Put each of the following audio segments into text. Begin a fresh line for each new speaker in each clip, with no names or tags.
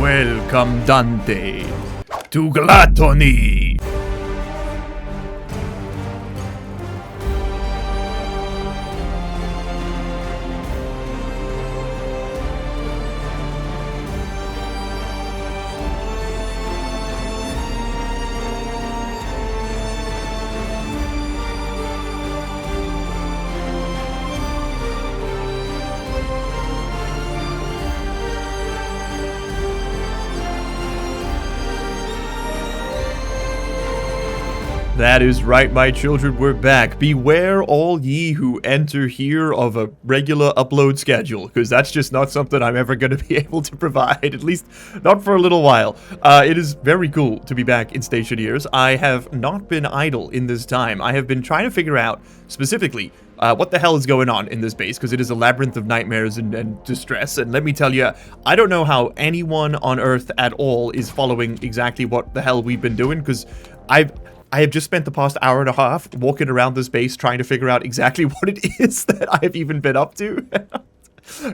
Welcome, Dante, to Gluttony. That is right, my children, we're back. Beware all ye who enter here of a regular upload schedule, because that's just not something I'm ever going to be able to provide, at least not for a little while. It is very cool to be back in Stationeers. I have not been idle in this time. I have been trying to figure out, specifically, what the hell is going on in this base, because it is a labyrinth of nightmares and distress, and let me tell you, I don't know how anyone on Earth at all is following exactly what the hell we've been doing, because I have just spent the past hour and a half walking around this base trying to figure out exactly what it is that I have even been up to.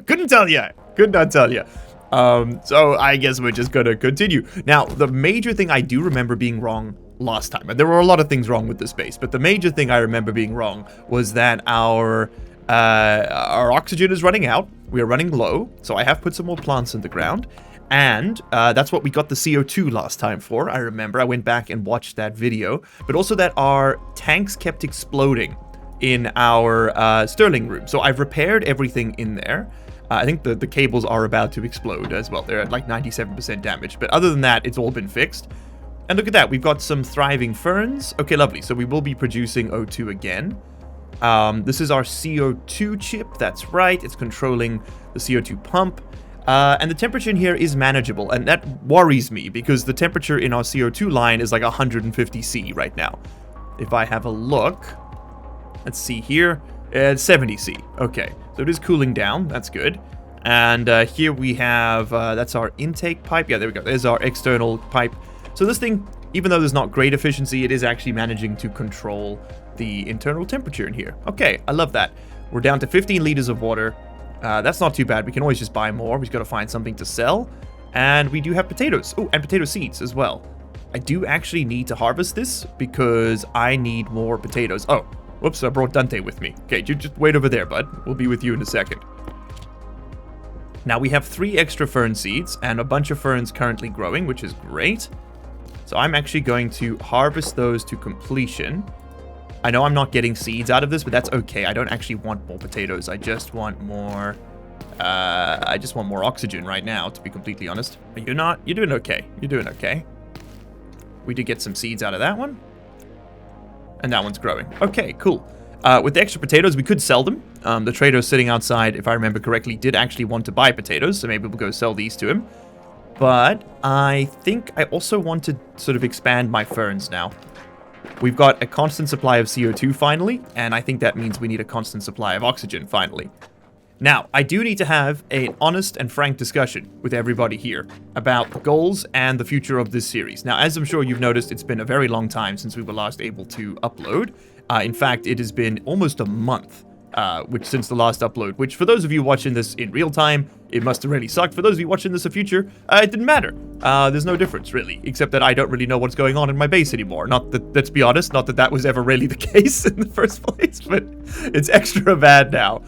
Couldn't tell you. Could not tell you. So I guess we're just gonna continue. Now, the major thing I do remember being wrong last time, and there were a lot of things wrong with this base, but the major thing I remember being wrong was that our oxygen is running out. We are running low, so I have put some more plants in the ground. And that's what we got the CO2 last time for. I remember I went back and watched that video, but also that our tanks kept exploding in our Sterling room. So I've repaired everything in there. I think the cables are about to explode as well. They're at like 97% damage, but other than that, it's all been fixed. And look at that, we've got some thriving ferns. Okay, lovely. So we will be producing O2 again. This is our CO2 chip. That's right. It's controlling the CO2 pump. And the temperature in here is manageable, and that worries me because the temperature in our CO2 line is like 150 C right now. If I have a look, let's see here, it's 70 C. Okay, so it is cooling down, that's good. And here we have, that's our intake pipe. Yeah, there we go, there's our external pipe. So this thing, even though there's not great efficiency, it is actually managing to control the internal temperature in here. Okay, I love that. We're down to 15 liters of water. That's not too bad. We can always just buy more. We've got to find something to sell. And we do have potatoes. Oh, and potato seeds as well. I do actually need to harvest this because I need more potatoes. Oh, whoops, I brought Dante with me. Okay, you just wait over there, bud. We'll be with you in a second. Now we have 3 extra fern seeds and a bunch of ferns currently growing, which is great. So I'm actually going to harvest those to completion. I know I'm not getting seeds out of this, but that's okay. I don't actually want more potatoes. I just want more oxygen right now, to be completely honest. You're not? You're doing okay. You're doing okay. We did get some seeds out of that one. And that one's growing. Okay, cool. With the extra potatoes, we could sell them. The trader sitting outside, if I remember correctly, did actually want to buy potatoes, so maybe we'll go sell these to him. But I think I also want to sort of expand my ferns now. We've got a constant supply of CO2 finally, and I think that means we need a constant supply of oxygen finally. Now, I do need to have an honest and frank discussion with everybody here about goals and the future of this series. Now, as I'm sure you've noticed, it's been a very long time since we were last able to upload. In fact, it has been almost a month since the last upload, which for those of you watching this in real time, it must have really sucked. For those of you watching this in the future, it didn't matter. There's no difference, really, except that I don't really know what's going on in my base anymore. Not that, let's be honest, not that that was ever really the case in the first place, but it's extra bad now.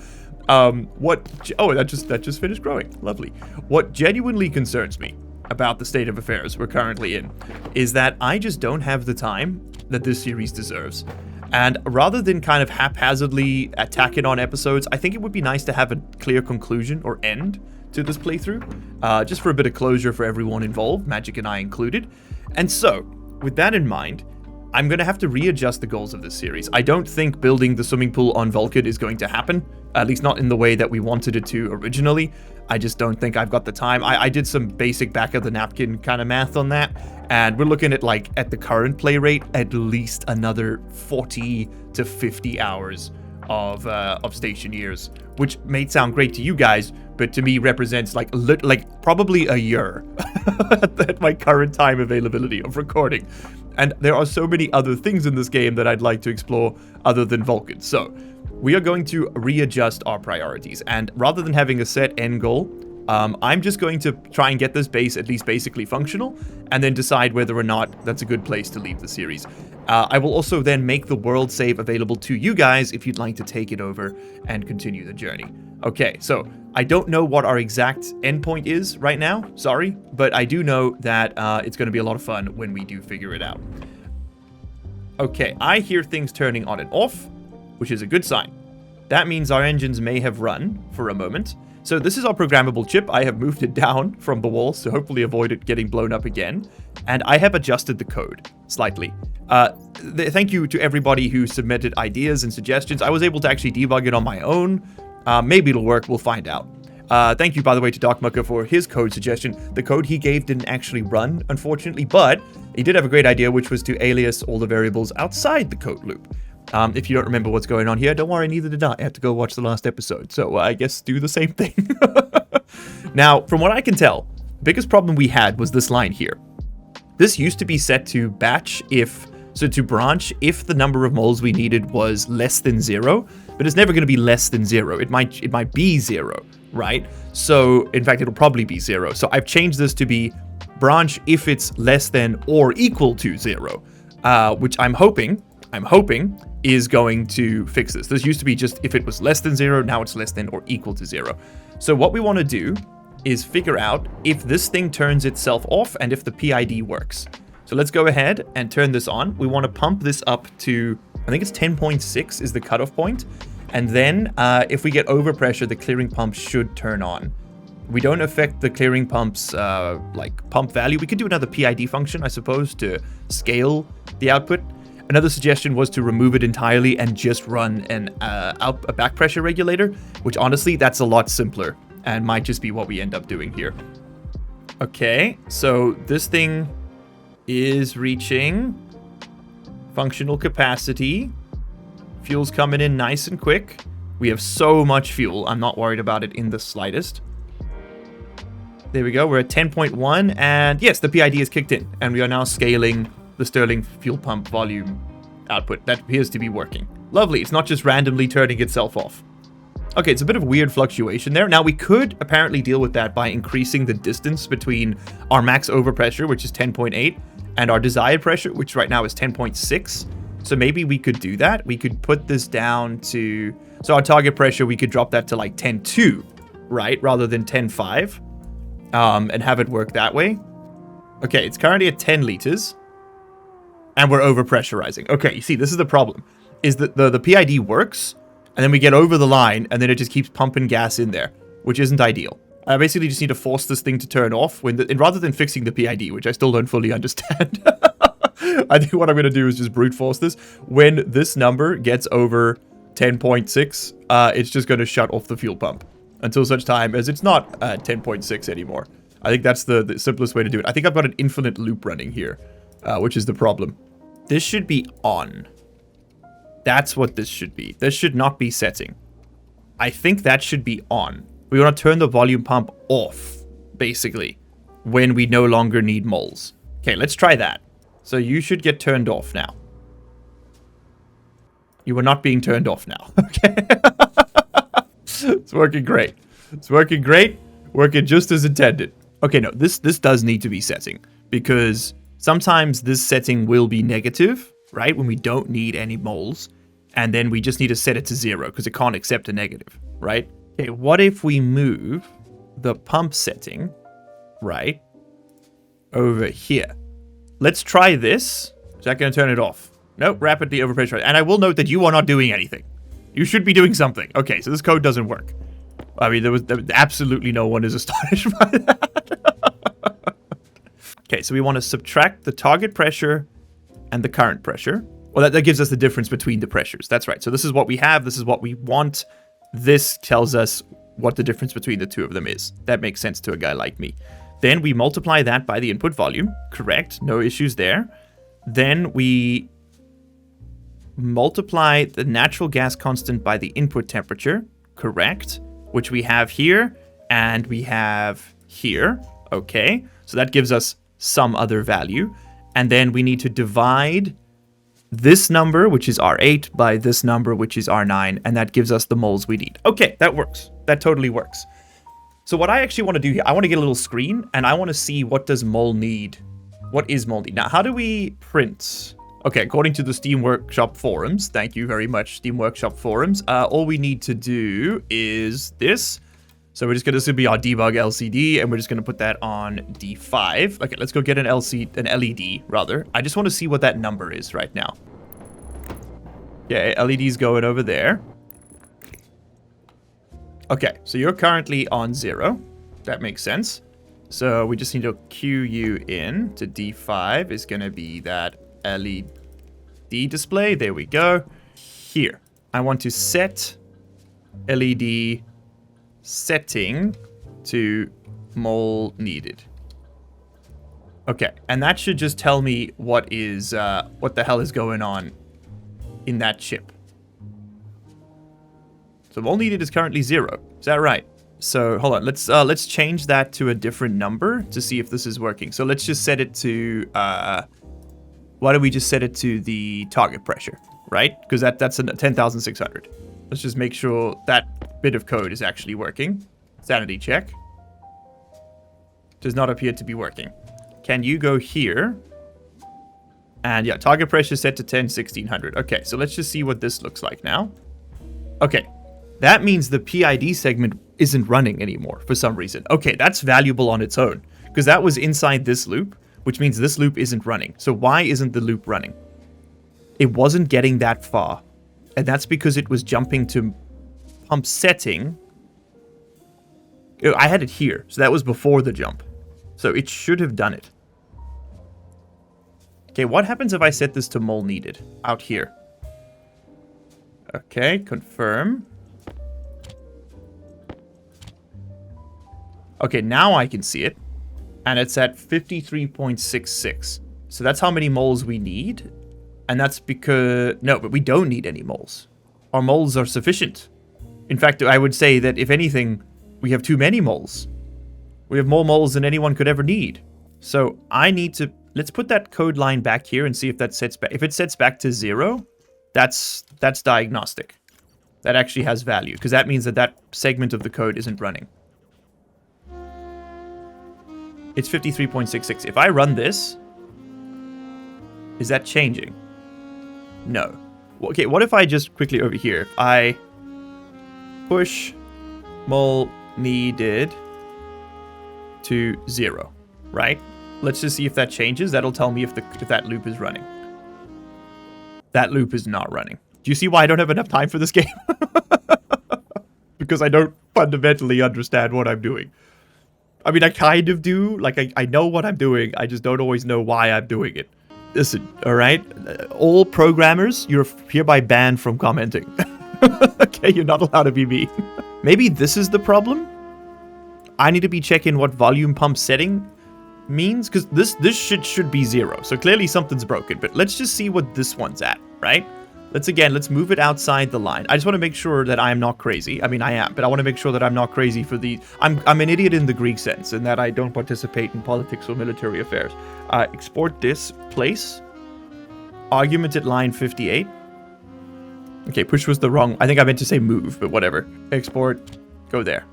Oh, that just finished growing. Lovely. What genuinely concerns me about the state of affairs we're currently in is that I just don't have the time that this series deserves. And rather than kind of haphazardly attack it on episodes, I think it would be nice to have a clear conclusion or end to this playthrough, just for a bit of closure for everyone involved, Magic and I included. And so, with that in mind, I'm going to have to readjust the goals of this series. I don't think building the swimming pool on Vulcan is going to happen, at least not in the way that we wanted it to originally. I just don't think I've got the time. I did some basic back of the napkin kind of math on that, and we're looking at, like, at the current play rate, at least another 40 to 50 hours of Stationeers, which may sound great to you guys, but to me represents like probably a year at my current time availability of recording. And there are so many other things in this game that I'd like to explore other than Vulcan. So we are going to readjust our priorities, and rather than having a set end goal, I'm just going to try and get this base at least basically functional, and then decide whether or not that's a good place to leave the series. I will also then make the world save available to you guys if you'd like to take it over and continue the journey. Okay, so I don't know what our exact endpoint is right now, sorry, but I do know that it's going to be a lot of fun when we do figure it out. Okay, I hear things turning on and off, which is a good sign. That means our engines may have run for a moment. So this is our programmable chip. I have moved it down from the walls to hopefully avoid it getting blown up again. And I have adjusted the code slightly. Thank you to everybody who submitted ideas and suggestions. I was able to actually debug it on my own. Maybe it'll work. We'll find out. Thank you, by the way, to Doc Mucka for his code suggestion. The code he gave didn't actually run, unfortunately, but he did have a great idea, which was to alias all the variables outside the code loop. If you don't remember what's going on here, don't worry, neither did I. I had to go watch the last episode, so I guess do the same thing. Now, from what I can tell, the biggest problem we had was this line here. This used to be set to batch to branch if the number of moles we needed was less than 0, but it's never going to be less than 0. It might be 0, right? So, in fact, it'll probably be 0. So I've changed this to be branch if it's less than or equal to 0, which I'm hoping is going to fix this. This used to be just if it was less than 0, now it's less than or equal to 0. So what we want to do is figure out if this thing turns itself off and if the PID works. So let's go ahead and turn this on. We want to pump this up to, I think it's 10.6 is the cutoff point. And then if we get overpressure, the clearing pump should turn on. We don't affect the clearing pump's pump value. We could do another PID function, I suppose, to scale the output. Another suggestion was to remove it entirely and just run a back pressure regulator, which honestly, that's a lot simpler and might just be what we end up doing here. Okay, so this thing is reaching functional capacity. Fuel's coming in nice and quick. We have so much fuel. I'm not worried about it in the slightest. There we go. We're at 10.1 and yes, the PID is kicked in and we are now scaling the Sterling fuel pump volume output. That appears to be working. Lovely. It's not just randomly turning itself off. Okay, it's a bit of a weird fluctuation there. Now, we could apparently deal with that by increasing the distance between our max overpressure, which is 10.8, and our desired pressure, which right now is 10.6. So maybe we could do that. We could put this down to... So our target pressure, we could drop that to like 10.2, right? Rather than 10.5, and have it work that way. Okay, it's currently at 10 liters. And we're overpressurizing. Okay, you see, this is the problem. Is that the PID works, and then we get over the line, and then it just keeps pumping gas in there, which isn't ideal. I basically just need to force this thing to turn off, and rather than fixing the PID, which I still don't fully understand. I think what I'm going to do is just brute force this. When this number gets over 10.6, it's just going to shut off the fuel pump until such time as it's not 10.6 anymore. I think that's the simplest way to do it. I think I've got an infinite loop running here, which is the problem. This should be on. That's what this should be. This should not be setting. I think that should be on. We want to turn the volume pump off, basically, when we no longer need moles. Okay, let's try that. So you should get turned off now. You are not being turned off now. Okay. It's working great. It's working great. Working just as intended. Okay, no, this does need to be setting, because sometimes this setting will be negative, right? When we don't need any moles. And then we just need to set it to 0 because it can't accept a negative, right? Okay, what if we move the pump setting, right, over here? Let's try this. Is that going to turn it off? Nope, rapidly overpressurize. And I will note that you are not doing anything. You should be doing something. Okay, so this code doesn't work. I mean, there was absolutely no one is astonished by that. Okay, so we want to subtract the target pressure and the current pressure. Well, that gives us the difference between the pressures. That's right. So this is what we have. This is what we want. This tells us what the difference between the two of them is. That makes sense to a guy like me. Then we multiply that by the input volume. Correct. No issues there. Then we multiply the natural gas constant by the input temperature. Correct. Which we have here and we have here. Okay. So that gives us some other value. And then we need to divide this number, which is R8, by this number, which is R9, and that gives us the moles we need. Okay, that works. That totally works. So what I actually want to do here, I want to get a little screen, and I want to see what does mol need. What is mol need? Now, how do we print? Okay, according to the Steam Workshop forums, thank you very much, Steam Workshop forums, all we need to do is this. So we're just going to, this will be our debug LCD, and we're just going to put that on D5. Okay, let's go get an LED, rather. I just want to see what that number is right now. Okay, LED's going over there. Okay, so you're currently on 0. That makes sense. So we just need to cue you in to D5 is going to be that LED display. There we go. Here, I want to set LED setting to mol needed. Okay, and that should just tell me what the hell is going on in that chip. So mol needed is currently 0. Is that right? So hold on, let's change that to a different number to see if this is working. So let's just set it to why don't we just set it to the target pressure, right? Because that's a 10,600. Let's just make sure that bit of code is actually working. Sanity check. Does not appear to be working. Can you go here? And yeah, target pressure set to 1600. Okay, so let's just see what this looks like now. Okay, that means the PID segment isn't running anymore for some reason. Okay, that's valuable on its own because that was inside this loop, which means this loop isn't running. So why isn't the loop running? It wasn't getting that far, and that's because it was jumping to pump setting. I had it here, so that was before the jump. So it should have done it. Okay, what happens if I set this to mol needed out here? Okay, confirm. Okay, now I can see it. And it's at 53.66. So that's how many moles we need. And that's because... No, but we don't need any moles. Our moles are sufficient. In fact, I would say that if anything, we have too many moles. We have more moles than anyone could ever need. So I need to... Let's put that code line back here and see if that sets back... If it sets back to 0, that's diagnostic. That actually has value. Because that means that that segment of the code isn't running. It's 53.66. If I run this, is that changing? No. Okay, what if I just quickly over here, if I push mol needed to 0, right? Let's just see if that changes. That'll tell me if that loop is running. That loop is not running. Do you see why I don't have enough time for this game? Because I don't fundamentally understand what I'm doing. I mean, I kind of do. Like, I know what I'm doing. I just don't always know why I'm doing it. Listen, all right? All programmers, you're hereby banned from commenting. Okay, you're not allowed to be mean. Maybe this is the problem? I need to be checking what volume pump setting means, because this should be 0. So clearly something's broken. But let's just see what this one's at, right? Let's move it outside the line. I just want to make sure that I'm not crazy. I mean, I am, but I want to make sure that I'm not crazy for the... I'm an idiot in the Greek sense, and that I don't participate in politics or military affairs. Export this place. Argument at line 58. Okay, push was the wrong... I think I meant to say move, but whatever. Export. Go there.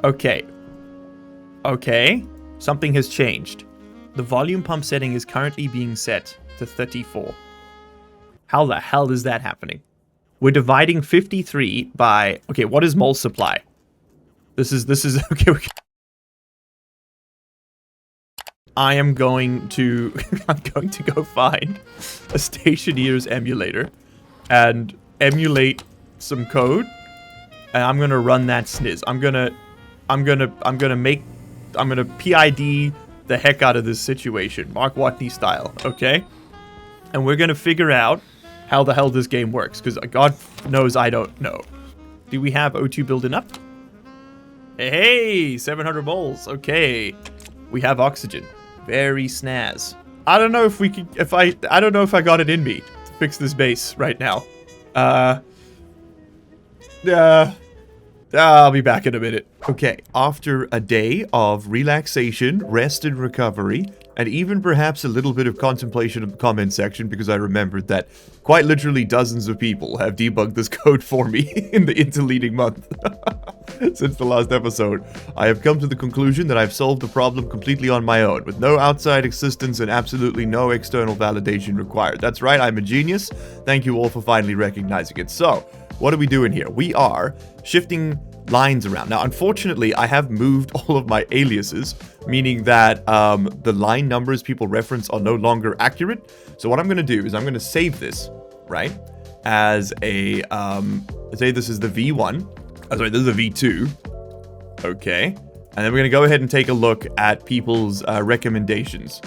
Okay. Okay. Something has changed. The volume pump setting is currently being set to 34. How the hell is that happening? We're dividing 53 by... Okay, what is mol supply? This is... Okay, I'm going to go find a Stationeers emulator and emulate some code, and I'm gonna run that sniz. I'm gonna PID the heck out of this situation, Mark Watney style, okay? And we're gonna figure out how the hell this game works, because God knows I don't know. Do we have O2 building up? Hey, 700 moles. Okay, we have oxygen. Very snaz. I don't know if we can. I don't know if I got it in me to fix this base right now. I'll be back in a minute. Okay, after a day of relaxation, rest and recovery, and even perhaps a little bit of contemplation in the comment section, because I remembered that quite literally dozens of people have debugged this code for me in the interleading month. Since the last episode, I have come to the conclusion that I've solved the problem completely on my own, with no outside assistance and absolutely no external validation required. That's right, I'm a genius. Thank you all for finally recognizing it. So, what are we doing here? We are shifting lines around. Now, unfortunately, I have moved all of my aliases, meaning that the line numbers people reference are no longer accurate. So what I'm going to do is I'm going to save this, right, as a, say this is the V1. Oh, sorry, this is the V2. Okay. And then we're going to go ahead and take a look at people's recommendations.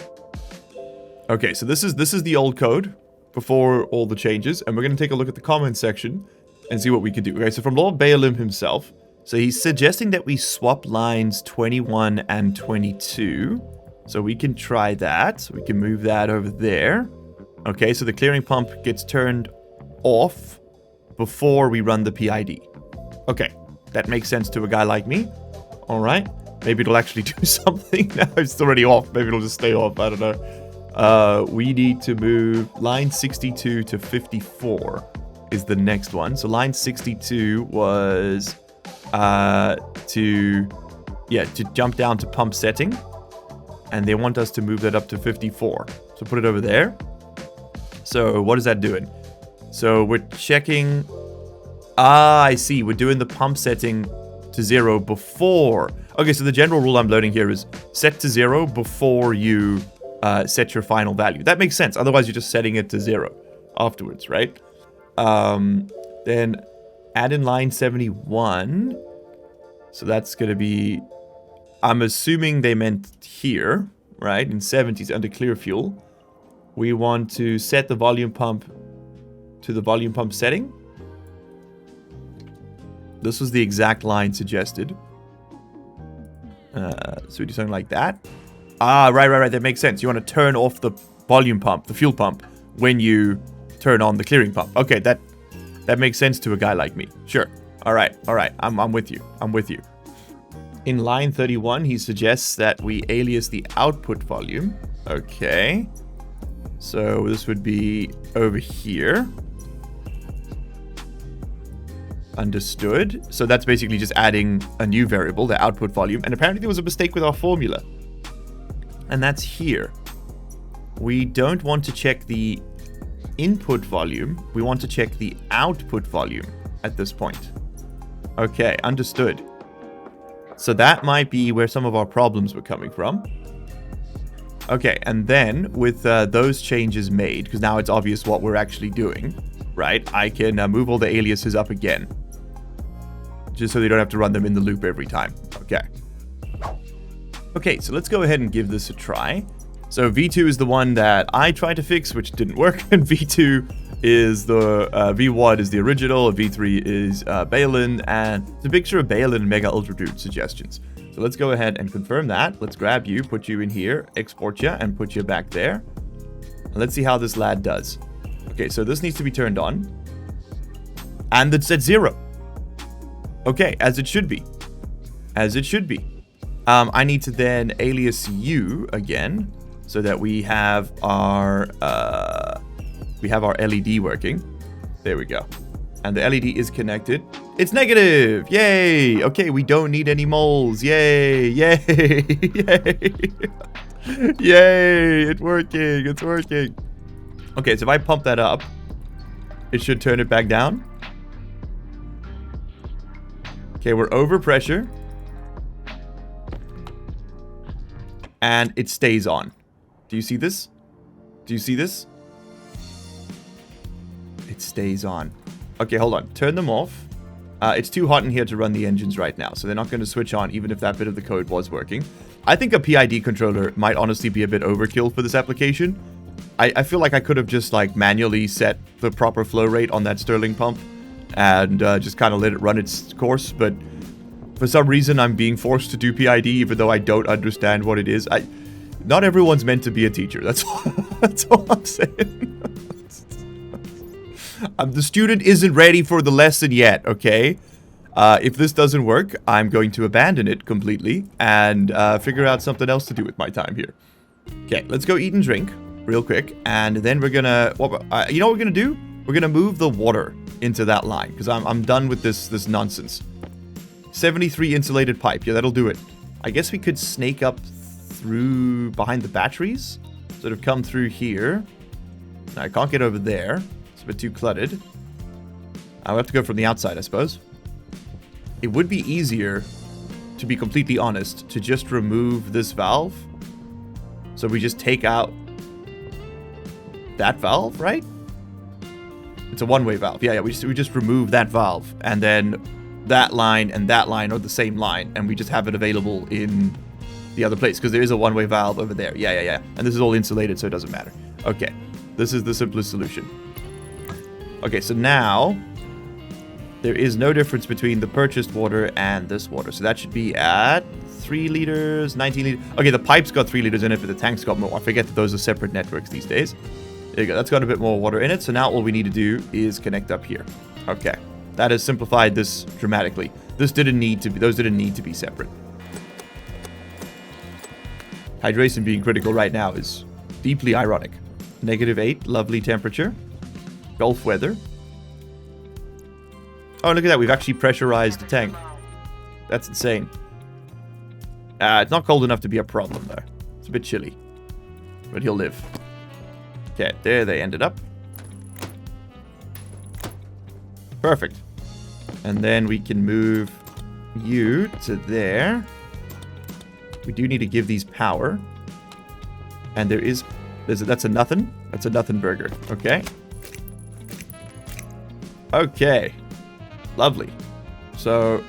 Okay, so this is the old code before all the changes. And we're going to take a look at the comments section and see what we can do. Okay, so from Lord Balaam himself. So he's suggesting that we swap lines 21 and 22. So we can try that. We can move that over there. Okay, so the clearing pump gets turned off before we run the PID. Okay, that makes sense to a guy like me. All right, maybe it'll actually do something. Now it's already off. Maybe it'll just stay off. I don't know. We need to move line 62 to 54 is the next one. So line 62 was to jump down to pump setting, and they want us to move that up to 54. So put it over there. So what is that doing? So we're checking. I see. We're doing the pump setting to 0 before. Okay, so the general rule I'm loading here is set to 0 before you set your final value. That makes sense. Otherwise, you're just setting it to 0 afterwards, right? Then add in line 71. So that's going to be, I'm assuming they meant here, right? In 70s under clear fuel. We want to set the volume pump to the volume pump setting. This was the exact line suggested. So we do something like that. Ah, right. That makes sense. You want to turn off the volume pump, the fuel pump, when you turn on the clearing pump. Okay, that makes sense to a guy like me. Sure. All right. I'm with you. In line 31, he suggests that we alias the output volume. Okay. So this would be over here. Understood. So that's basically just adding a new variable, the output volume. And apparently there was a mistake with our formula. And that's here. We don't want to check the input volume. We want to check the output volume at this point. Okay, understood. So that might be where some of our problems were coming from. Okay, and then with those changes made, because now it's obvious what we're actually doing, right? I can move all the aliases up again. Just so they don't have to run them in the loop every time. Okay. Okay, so let's go ahead and give this a try. So V2 is the one that I tried to fix, which didn't work. And V2 is the, V1 is the original, V3 is Balin, and it's a picture of Balin and Mega Ultra Dude suggestions. So let's go ahead and confirm that. Let's grab you, put you in here, export you, and put you back there. And let's see how this lad does. Okay, so this needs to be turned on. And it's at 0. Okay, as it should be. As it should be. I need to then alias you again, so that we have our LED working. There we go. And the LED is connected. It's negative! Yay! Okay, we don't need any moles. Yay! Yay! Yay! Yay! It's working! It's working! Okay, so if I pump that up, it should turn it back down. Okay, we're over pressure. And it stays on. Do you see this? Do you see this? It stays on. Okay, hold on. Turn them off. It's too hot in here to run the engines right now, so they're not going to switch on, even if that bit of the code was working. I think a PID controller might honestly be a bit overkill for this application. I feel like I could have just like manually set the proper flow rate on that Sterling pump and just kind of let it run its course, but for some reason I'm being forced to do PID even though I don't understand what it is. Not everyone's meant to be a teacher. That's all I'm saying. The student isn't ready for the lesson yet, okay? If this doesn't work, I'm going to abandon it completely and figure out something else to do with my time here. Okay, let's go eat and drink real quick, and then we're gonna... you know what we're gonna do? We're gonna move the water into that line, because I'm done with this nonsense. 73 insulated pipe. Yeah, that'll do it. I guess we could snake up through behind the batteries. Sort of come through here. No, I can't get over there. It's a bit too cluttered. I'll have to go from the outside, I suppose. It would be easier, to be completely honest, to just remove this valve. So we just take out that valve, right? It's a one-way valve. Yeah, we just remove that valve. And then that line and that line are the same line. And we just have it available in the other place. Because there is a one-way valve over there. Yeah. And this is all insulated, so it doesn't matter. Okay. This is the simplest solution. Okay, so now there is no difference between the purchased water and this water. So that should be at 3 liters, 19 liters. Okay, the pipe's got 3 liters in it, but the tank's got more. I forget that those are separate networks these days. There you go. That's got a bit more water in it. So now all we need to do is connect up here. Okay. That has simplified this dramatically. Those didn't need to be separate. Hydration being critical right now is deeply ironic. -8, lovely temperature. Gulf weather. Oh, look at that. We've actually pressurized the tank. That's insane. It's not cold enough to be a problem, though. It's a bit chilly. But he'll live. Okay, there they ended up. Perfect. And then we can move you to there. We do need to give these power. And that's a nothing. That's a nothing burger. Okay. Okay. Lovely. So,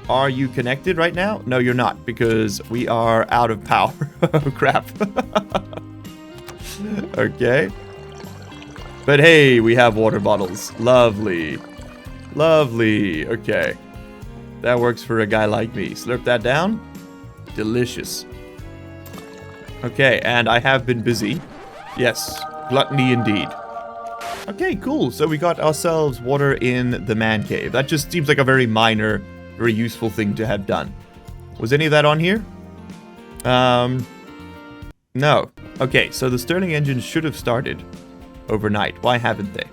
are you connected right now? No, you're not, because we are out of power. Oh, crap. Okay. But hey, we have water bottles. Lovely. Lovely. Okay. That works for a guy like me. Slurp that down. Delicious. Okay, and I have been busy. Yes, gluttony indeed. Okay, cool. So we got ourselves water in the man cave. That just seems like a very minor, very useful thing to have done. Was any of that on here? No. Okay, so the Sterling engine should have started overnight. Why haven't they?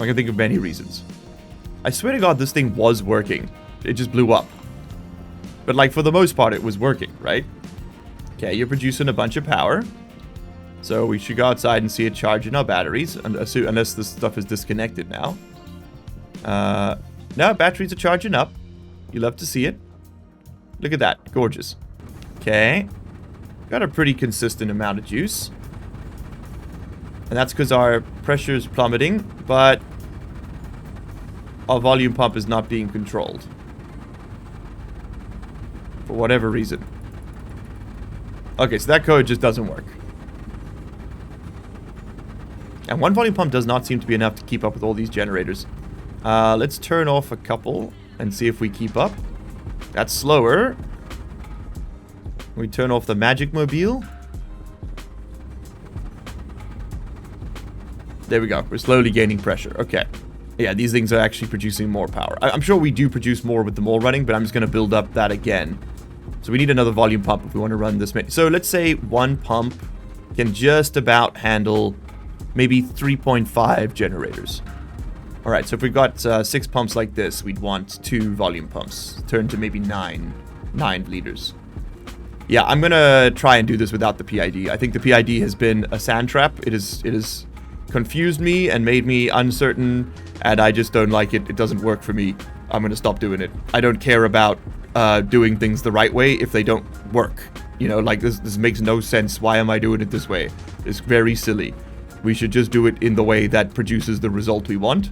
I can think of many reasons. I swear to God, this thing was working. It just blew up. But like, for the most part, it was working, right? Okay, you're producing a bunch of power. So we should go outside and see it charging our batteries. Unless this stuff is disconnected now. No, batteries are charging up. You love to see it. Look at that. Gorgeous. Okay. Got a pretty consistent amount of juice. And that's because our pressure is plummeting. But our volume pump is not being controlled. For whatever reason. Okay, so that code just doesn't work. And one volume pump does not seem to be enough to keep up with all these generators. Let's turn off a couple and see if we keep up. That's slower. We turn off the magic mobile. There we go. We're slowly gaining pressure. Okay. Yeah, these things are actually producing more power. I'm sure we do produce more with them all running, but I'm just going to build up that again. So we need another volume pump if we want to run this many. So let's say one pump can just about handle maybe 3.5 generators. Alright, so if we've got 6 pumps like this, we'd want 2 volume pumps. Turn to maybe 9 liters. Yeah, I'm gonna try and do this without the PID. I think the PID has been a sand trap. It has confused me and made me uncertain, and I just don't like it. It doesn't work for me. I'm gonna stop doing it. I don't care about doing things the right way if they don't work. You know, like this makes no sense. Why am I doing it this way? It's very silly. We should just do it in the way that produces the result we want.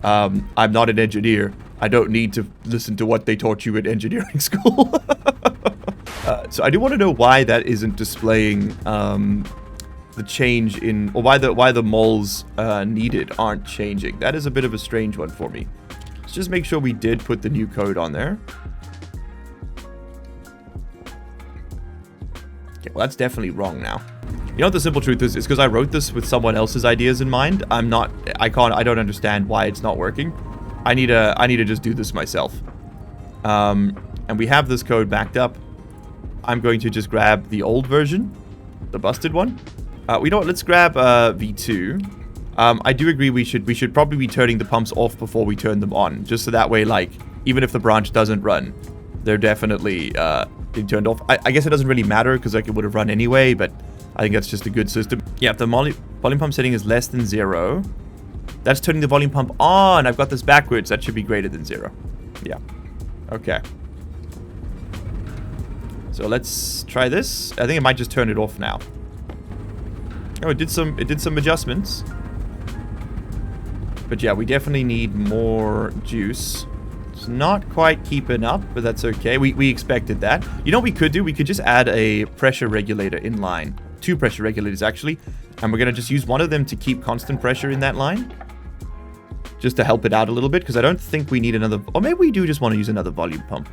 I'm not an engineer. I don't need to listen to what they taught you at engineering school. So I do want to know why that isn't displaying the change in, or why the moles needed aren't changing. That is a bit of a strange one for me. Let's just make sure we did put the new code on there. Okay, well, that's definitely wrong now. You know what the simple truth is? It's because I wrote this with someone else's ideas in mind. I don't understand why it's not working. I need to just do this myself. And we have this code backed up. I'm going to just grab the old version, the busted one. We don't. Let's grab V2. I do agree we should probably be turning the pumps off before we turn them on, just so that way, like, even if the branch doesn't run, they're definitely being turned off. I guess it doesn't really matter because like it would have run anyway, but I think that's just a good system. Yeah, if the volume pump setting is less than 0, that's turning the volume pump on. I've got this backwards. That should be greater than 0. Yeah. Okay. So let's try this. I think it might just turn it off now. Oh, it did some adjustments. But yeah, we definitely need more juice. It's not quite keeping up, but that's okay. We expected that. You know what we could do? We could just add a pressure regulator in line. 2 pressure regulators, actually. And we're going to just use one of them to keep constant pressure in that line. Just to help it out a little bit, because I don't think we need another... Or maybe we do just want to use another volume pump.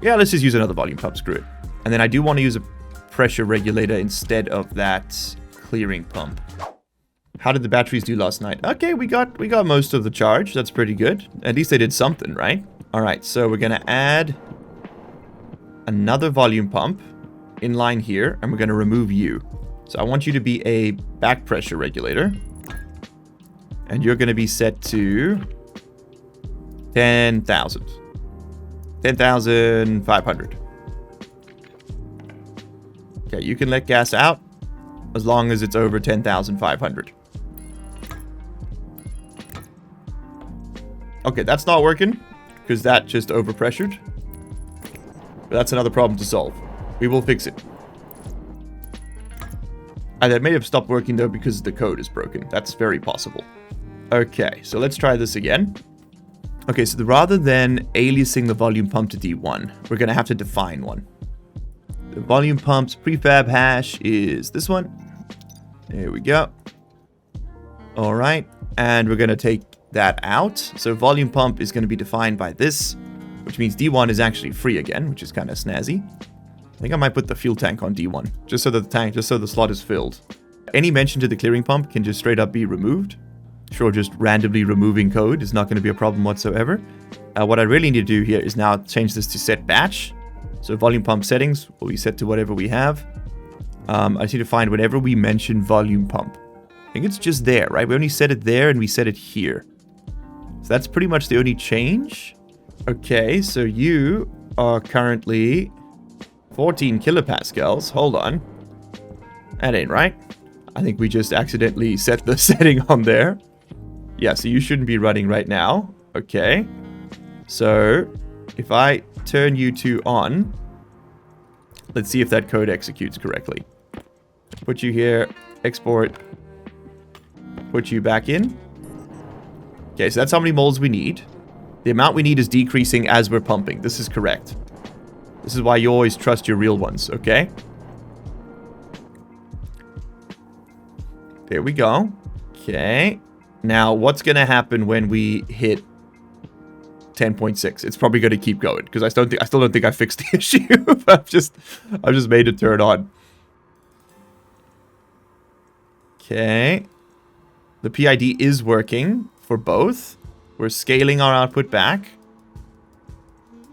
Yeah, let's just use another volume pump. Screw it. And then I do want to use a pressure regulator instead of that clearing pump. How did the batteries do last night? Okay, we got most of the charge. That's pretty good. At least they did something, right? All right, so we're going to add another volume pump in line here, and we're going to remove you. So I want you to be a back pressure regulator. And you're going to be set to 10,000. 10,500. Okay, you can let gas out as long as it's over 10,500. Okay, that's not working because that just overpressured. But that's another problem to solve. We will fix it. And that may have stopped working though because the code is broken. That's very possible. Okay, so let's try this again. Okay, so rather than aliasing the volume pump to D1, we're going to have to define one. The volume pump's prefab hash is this one. There we go. All right, and we're going to take that out. So volume pump is going to be defined by this, which means D1 is actually free again, which is kind of snazzy. I think I might put the fuel tank on D1, just so the slot is filled. Any mention to the clearing pump can just straight up be removed. Sure, just randomly removing code is not going to be a problem whatsoever. What I really need to do here is now change this to set batch. So volume pump settings will be set to whatever we have. I just need to find whenever we mention volume pump. I think it's just there, right? We only set it there and we set it here. So that's pretty much the only change. Okay, so you are currently 14 kilopascals. Hold on. That ain't right. I think we just accidentally set the setting on there. Yeah, so you shouldn't be running right now. Okay. So if I turn you to on, let's see if that code executes correctly. Put you here, export, put you back in. Okay, so that's how many moles we need. The amount we need is decreasing as we're pumping. This is correct. This is why you always trust your real ones, okay? There we go. Okay. Now, what's going to happen when we hit 10.6? It's probably going to keep going because I still don't think I fixed the issue. I've just made it turn on. Okay. The PID is working for both. We're scaling our output back.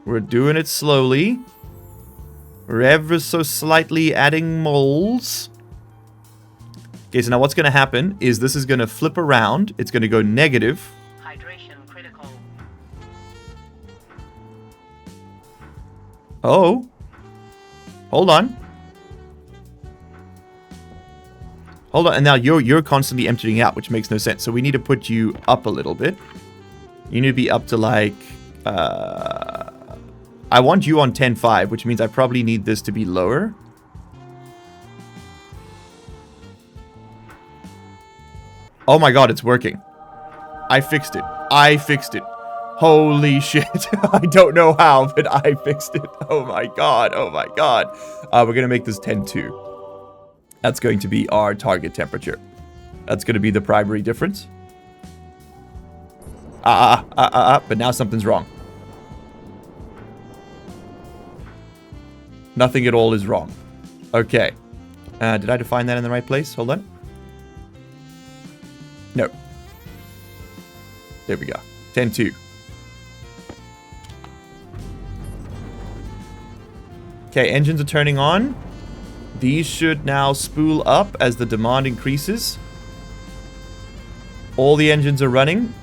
We're doing it slowly. We're ever so slightly adding moles. Okay, so now what's going to happen is this is going to flip around. It's going to go negative.
Hydration critical.
Oh. Hold on. Hold on. And now you're constantly emptying out, which makes no sense. So we need to put you up a little bit. You need to be up to like... I want you on 10.5, which means I probably need this to be lower. Oh my god, it's working. I fixed it. I fixed it. Holy shit. I don't know how, but I fixed it. Oh my god. Oh my god. We're going to make this 10.2. That's going to be our target temperature. That's going to be the primary difference. But now something's wrong. Nothing at all is wrong. Okay. Did I define that in the right place? Hold on. No. There we go. 10.2. Okay, engines are turning on. These should now spool up as the demand increases. All the engines are running.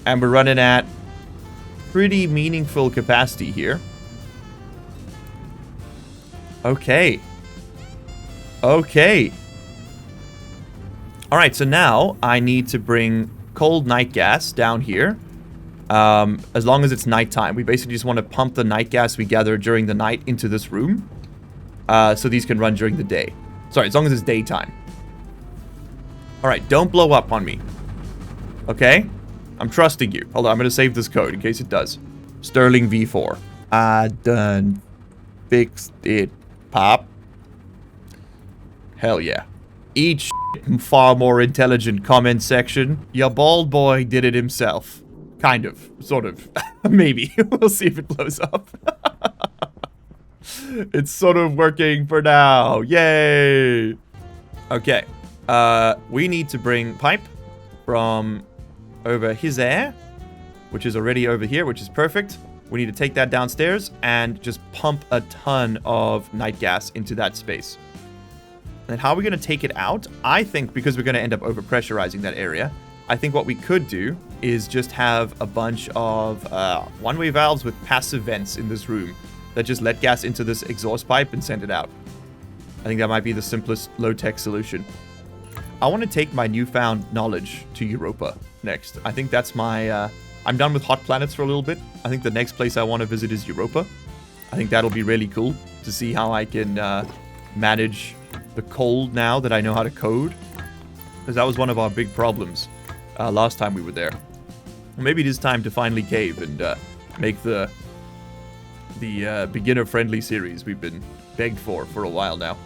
And we're running at pretty meaningful capacity here. Okay. Okay. Alright, so now I need to bring cold night gas down here. As long as it's nighttime. We basically just want to pump the night gas we gather during the night into this room. So these can run during the day. Sorry, as long as it's daytime. Alright, don't blow up on me. Okay? I'm trusting you. Hold on, I'm going to save this code in case it does. Sterling V4. I done fixed it, Pop. Hell yeah. Each far more intelligent comment section. Your bald boy did it himself. Kind of. Sort of. Maybe. We'll see if it blows up. It's sort of working for now. Yay! Okay. We need to bring pipe from over his there, which is already over here, which is perfect. We need to take that downstairs and just pump a ton of night gas into that space. And how are we going to take it out? I think because we're going to end up overpressurizing that area, I think what we could do is just have a bunch of one-way valves with passive vents in this room that just let gas into this exhaust pipe and send it out. I think that might be the simplest low-tech solution. I want to take my newfound knowledge to Europa next. I think that's my... I'm done with hot planets for a little bit. I think the next place I want to visit is Europa. I think that'll be really cool to see how I can manage the cold now that I know how to code. Because that was one of our big problems last time we were there. Maybe it is time to finally cave and make the beginner-friendly series we've been begged for a while now.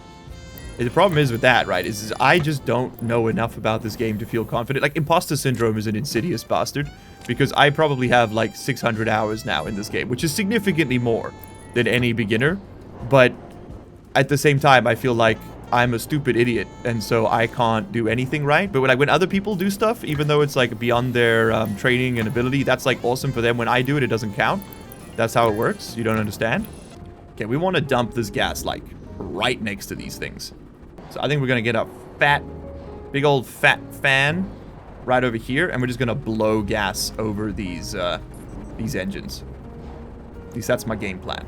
The problem is with that, right, is I just don't know enough about this game to feel confident. Like, imposter syndrome is an insidious bastard, because I probably have, like, 600 hours now in this game, which is significantly more than any beginner, but at the same time, I feel like I'm a stupid idiot, and so I can't do anything right. But when other people do stuff, even though it's, like, beyond their training and ability, that's, like, awesome for them. When I do it, it doesn't count. That's how it works. You don't understand? Okay, we want to dump this gas, like, right next to these things. So I think we're going to get a big old fat fan right over here, and we're just going to blow gas over these engines. At least that's my game plan.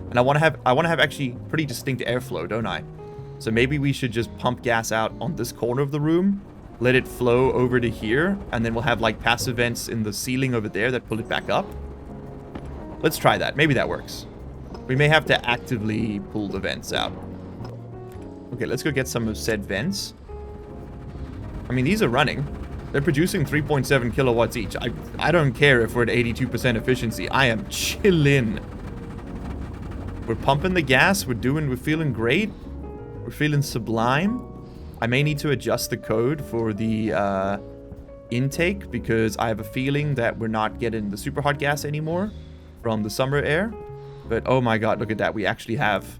And I want to have actually pretty distinct airflow, don't I? So maybe we should just pump gas out on this corner of the room, let it flow over to here, and then we'll have like passive vents in the ceiling over there that pull it back up. Let's try that. Maybe that works. We may have to actively pull the vents out. Okay, let's go get some of said vents. I mean, these are running. They're producing 3.7 kilowatts each. I don't care if we're at 82% efficiency. I am chillin'. We're pumping the gas. We're feeling great. We're feeling sublime. I may need to adjust the code for the intake because I have a feeling that we're not getting the super hot gas anymore from the summer air. But oh my god, look at that. We actually have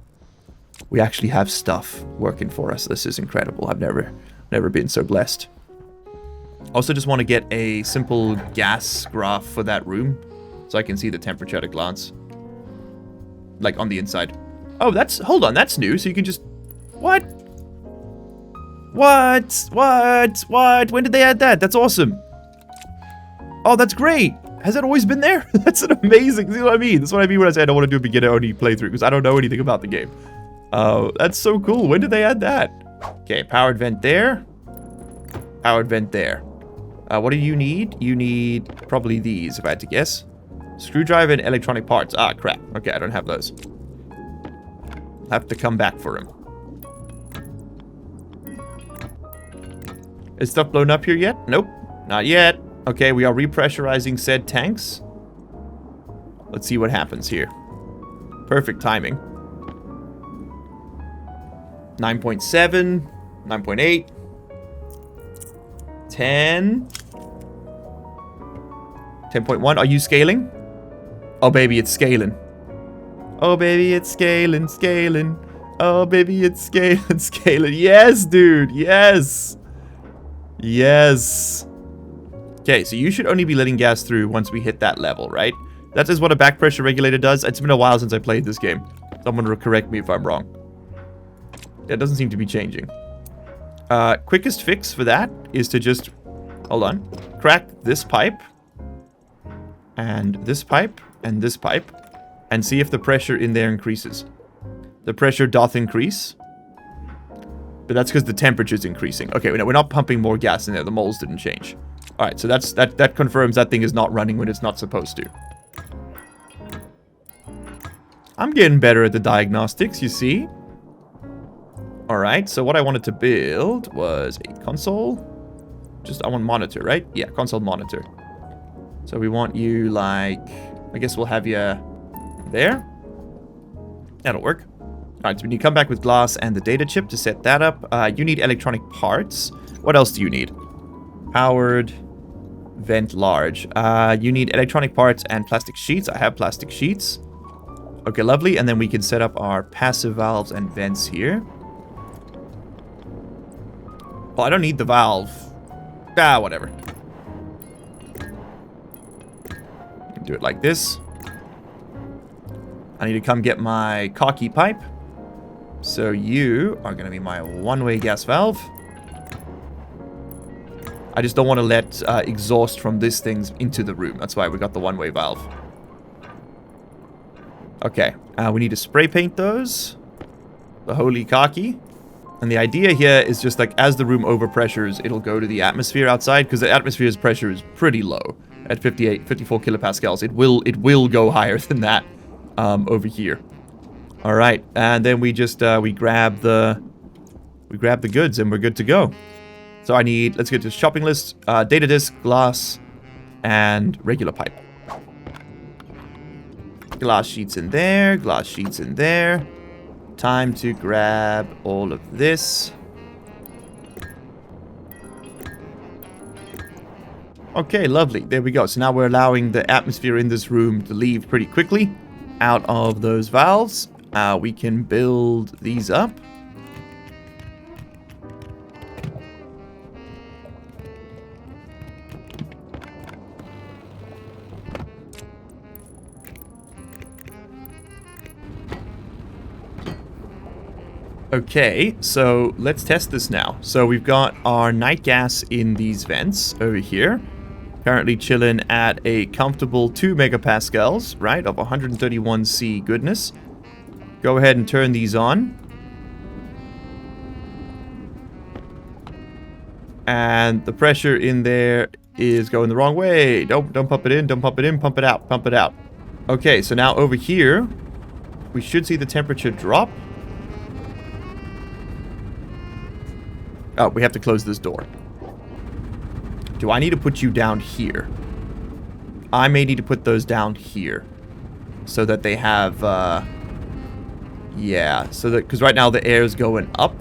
stuff working for us. This is incredible. I've never been so blessed. Also just want to get a simple gas graph for that room so I can see the temperature at a glance. Like on the inside. Oh, hold on, that's new. So you can just, what? When did they add that? That's awesome. Oh, that's great. Has that always been there? That's an amazing, see what I mean? That's what I mean when I say I don't want to do a beginner only playthrough because I don't know anything about the game. Oh, that's so cool. When did they add that? Okay, powered vent there. Powered vent there. What do you need? You need probably these, if I had to guess. Screwdriver and electronic parts. Ah, crap. Okay, I don't have those. I'll have to come back for them. Is stuff blown up here yet? Nope, not yet. Okay, we are repressurizing said tanks. Let's see what happens here. Perfect timing. 9.7, 9.8, 10, 10.1. Are you scaling? Oh, baby, it's scaling. Oh, baby, it's scaling, scaling. Oh, baby, it's scaling, scaling. Yes, dude, yes. Yes. Okay, so you should only be letting gas through once we hit that level, right? That is what a back pressure regulator does. It's been a while since I played this game. Someone will correct me if I'm wrong. It doesn't seem to be changing. Quickest fix for that is to just, hold on, crack this pipe and this pipe, and see if the pressure in there increases. The pressure doth increase. But that's because the temperature's increasing. Okay, we're not pumping more gas in there. The moles didn't change. Alright, so that confirms that thing is not running when it's not supposed to. I'm getting better at the diagnostics, you see. Alright, so what I wanted to build was a console. I want monitor, right? Yeah, console monitor. So we want you like... I guess we'll have you there. That'll work. Alright, so we need to come back with glass and the data chip to set that up. You need electronic parts. What else do you need? Powered, vent large. You need electronic parts and plastic sheets. I have plastic sheets. Okay, lovely. And then we can set up our passive valves and vents here. Well, I don't need the valve. Whatever. Do it like this. I need to come get my cocky pipe. So you are going to be my one-way gas valve. I just don't want to let exhaust from this thing into the room. That's why we got the one-way valve. Okay. We need to spray paint those. The holy cocky. And the idea here is just like as the room overpressures, it'll go to the atmosphere outside. Because the atmosphere's pressure is pretty low. At 54 kilopascals. It will go higher than that over here. All right, and then we just we grab the goods and we're good to go. So let's get to the shopping list. Data disk, glass, and regular pipe. Glass sheets in there, glass sheets in there. Time to grab all of this. Okay, lovely. There we go. So now we're allowing the atmosphere in this room to leave pretty quickly out of those valves. We can build these up. Okay, so let's test this now. So we've got our night gas in these vents over here. Currently chilling at a comfortable 2 megapascals, right, of 131 C goodness. Go ahead and turn these on. And the pressure in there is going the wrong way. Don't pump it in, don't pump it in, pump it out, pump it out. Okay, so now over here, we should see the temperature drop. Oh, we have to close this door. Do I need to put you down here? I may need to put those down here. So that they have, yeah, so that, because right now the air is going up.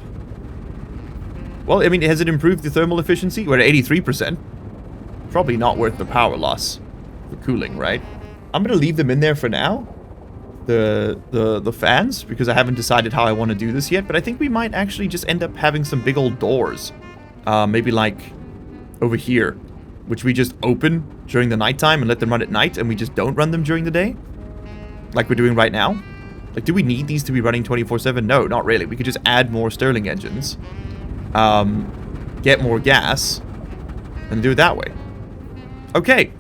Well, I mean, has it improved the thermal efficiency? We're at 83%. Probably not worth the power loss for cooling, right? I'm going to leave them in there for now. The fans, because I haven't decided how I want to do this yet. But I think we might actually just end up having some big old doors. Maybe like over here, which we just open during the nighttime and let them run at night, and we just don't run them during the day, like we're doing right now. Like, do we need these to be running 24/7? No, not really. We could just add more Sterling engines, get more gas, and do it that way. Okay,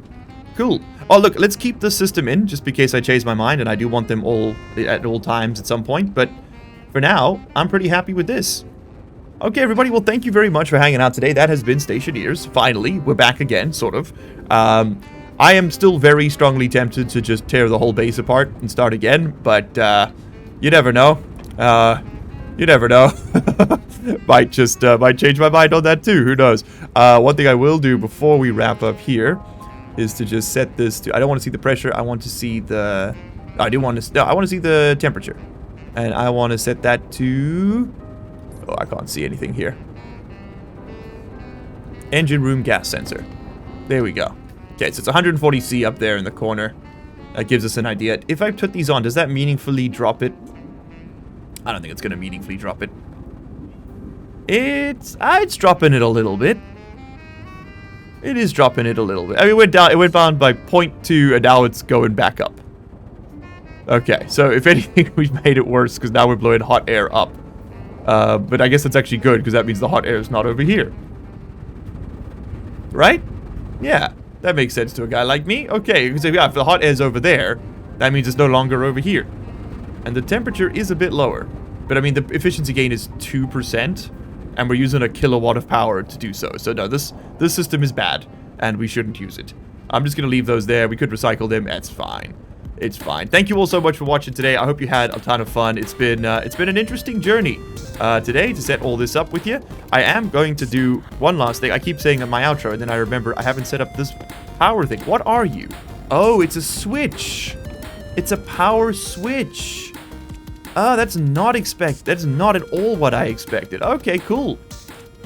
cool. Oh, look, let's keep the system in, just in case I change my mind, and I do want them all at all times at some point. But for now, I'm pretty happy with this. Okay, everybody, well, thank you very much for hanging out today. That has been Stationeers. Finally, we're back again, sort of. I am still very strongly tempted to just tear the whole base apart and start again, but you never know. You never know. might change my mind on that too. Who knows? One thing I will do before we wrap up here is to just set this to... I don't want to see the pressure. I want to see the... I want to see the temperature. And I want to set that to... Oh, I can't see anything here. Engine room gas sensor. There we go. Okay, so it's 140 C up there in the corner. That gives us an idea. If I put these on, does that meaningfully drop it? I don't think it's going to meaningfully drop it. It's dropping it a little bit. It is dropping it a little bit. I mean, it went down by 0.2, and now it's going back up. Okay, so if anything, we've made it worse, because now we're blowing hot air up. But I guess that's actually good, because that means the hot air is not over here. Right? Yeah. That makes sense to a guy like me. Okay, so yeah, if the hot air's over there, that means it's no longer over here. And the temperature is a bit lower. But I mean, the efficiency gain is 2%, and we're using a kilowatt of power to do so. So no, this system is bad, and we shouldn't use it. I'm just going to leave those there. We could recycle them. That's fine. It's fine. Thank you all so much for watching today. I hope you had a ton of fun. It's been an interesting journey today to set all this up with you. I am going to do one last thing. I keep saying in my outro, and then I remember I haven't set up this power thing. What are you? Oh, it's a switch. It's a power switch. That's not at all what I expected. Okay, cool.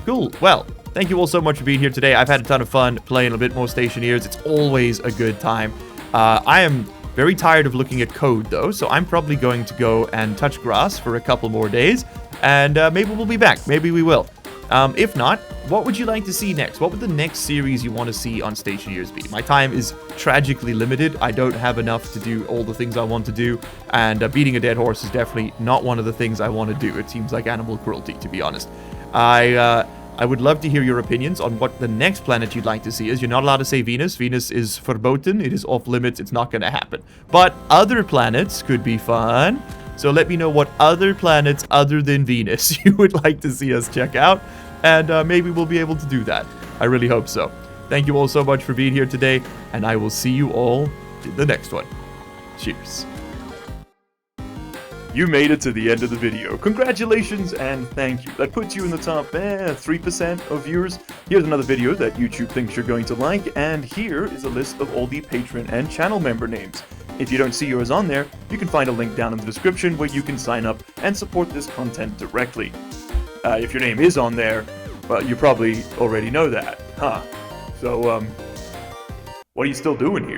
Cool. Well, thank you all so much for being here today. I've had a ton of fun playing a bit more Stationeers. It's always a good time. I am very tired of looking at code, though, so I'm probably going to go and touch grass for a couple more days, and maybe we'll be back. Maybe we will. If not, what would you like to see next? What would the next series you want to see on Stationeers be? My time is tragically limited. I don't have enough to do all the things I want to do, and beating a dead horse is definitely not one of the things I want to do. It seems like animal cruelty, to be honest. I would love to hear your opinions on what the next planet you'd like to see is. You're not allowed to say Venus. Venus is verboten. It is off limits. It's not going to happen. But other planets could be fun. So let me know what other planets other than Venus you would like to see us check out. And maybe we'll be able to do that. I really hope so. Thank you all so much for being here today. And I will see you all in the next one. Cheers. You made it to the end of the video. Congratulations and thank you. That puts you in the top 3% of viewers. Here's another video that YouTube thinks you're going to like, and here is a list of all the patron and channel member names. If you don't see yours on there, you can find a link down in the description where you can sign up and support this content directly. If your name is on there, well, you probably already know that, huh? So, what are you still doing here?